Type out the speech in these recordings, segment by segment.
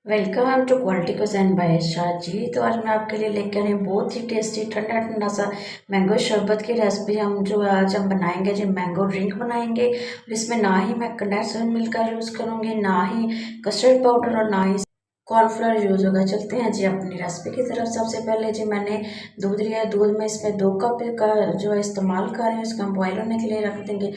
Welcome to quality cuisine by Shah ji. तो आज मैं आपके लिए लेकर आई हूँ बहुत ही टेस्टी ठंडा ठंडा सा मैंगो शरबत की रेसिपी। आज हम बनाएंगे जी मैंगो ड्रिंक बनाएंगे। और इसमें ना ही मैं कंडेंस्ड मिल्क का यूज़ करूँगी, ना ही कस्टर्ड पाउडर और ना ही कॉर्नफ्लोर यूज़ होगा। चलते हैं जी अपनी रेसिपी की तरफ। सबसे पहले जी मैंने दूध लिया है। दूध में इसमें 2 कप का जो है इस्तेमाल कर रहे हैं, इसको हम बॉयल होने के लिए रख देंगे।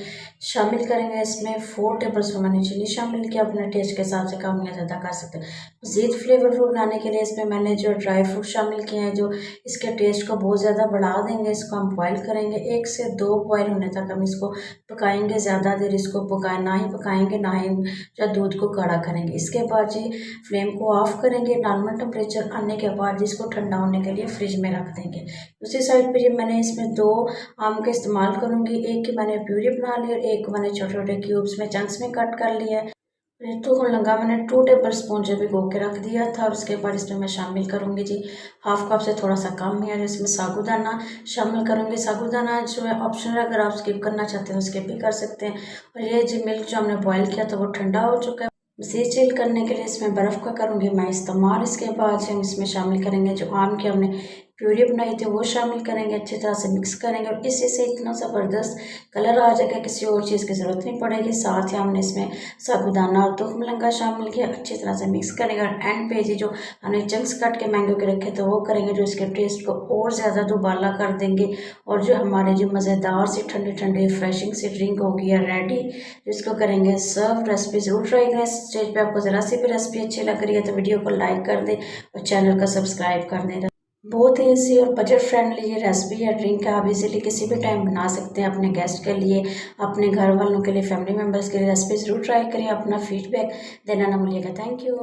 शामिल करेंगे इसमें 4 टेबल स्पून मैंने चीनी शामिल किया। अपने टेस्ट के हिसाब से कम या ज़्यादा कर सकते हैं। मज़ीद फ्लेवरफुल बनाने के लिए इसमें मैंने जो ड्राई फ्रूट शामिल किए हैं, जो इसके टेस्ट को बहुत ज़्यादा बढ़ा देंगे। इसको हम बॉयल करेंगे, 1 से 2 बॉयल होने तक हम इसको पकाएंगे। ज़्यादा देर इसको पकाए ना ही पकाएंगे, ना ही जो दूध को गाढ़ा करेंगे। इसके बाद जी फ्लेम को ऑफ करेंगे। नॉर्मल टेम्परेचर आने के बाद जिसको ठंडा होने के लिए फ्रिज में रख देंगे। दूसरी साइड पे जी मैंने इसमें 2 आम का इस्तेमाल करूँगी। एक की मैंने प्यूरी बना ली और एक को मैंने छोटे छोटे क्यूब्स में चंक्स में कट कर लिया है। तो को लगा मैंने 2 टेबल स्पून जो भिगो के रख दिया था। और उसके बाद इसमें मैं शामिल करूँगी जी हाफ कप से थोड़ा सा कम है, इसमें साबूदाना शामिल करूँगी। साबूदाना जो है ऑप्शनल, अगर आप स्किप करना चाहते हैं तो स्किप भी कर सकते हैं। और ये जी मिल्क जो हमने बॉयल किया था वो ठंडा हो चुका है। मज़ीद चिल करने के लिए इसमें बर्फ़ का करूँगी मैं इस्तेमाल। इसके बाद हम इसमें शामिल करेंगे जो आम की हमने प्यूरी बनाई थी वो शामिल करेंगे। अच्छी तरह से मिक्स करेंगे और इससे से इतना ज़बरदस्त कलर आ जाएगा, किसी और चीज़ की ज़रूरत नहीं पड़ेगी। साथ ही हमने इसमें साबूदाना और तुख मलंगा शामिल किया। अच्छी तरह से मिक्स करेंगे और एंड पे जी जो हमने चंक्स कट के मैंगो के रखे थे वो करेंगे, जो इसके टेस्ट को और ज़्यादा दुबाला कर देंगे। और जो हमारे जो मज़ेदार सी ठंडी ठंडी रिफ्रेशिंग सी ड्रिंक होगी है रेडी, जिसको करेंगे सर्व। रेसिपी ज़रूर ट्राई करें। इस स्टेज पे आपको ज़रा सी भी रेसिपी अच्छी लग रही है तो वीडियो को लाइक कर दें और चैनल को सब्सक्राइब कर दें। बहुत ही ईजी और बजट फ्रेंडली ये रेसिपी या ड्रिंक है। आप इजीली किसी भी टाइम बना सकते हैं अपने गेस्ट के लिए, अपने घर वालों के लिए, फैमिली मेम्बर्स के लिए। रेसिपी ज़रूर ट्राई करें। अपना फीडबैक देना ना भूलिएगा। Thank you.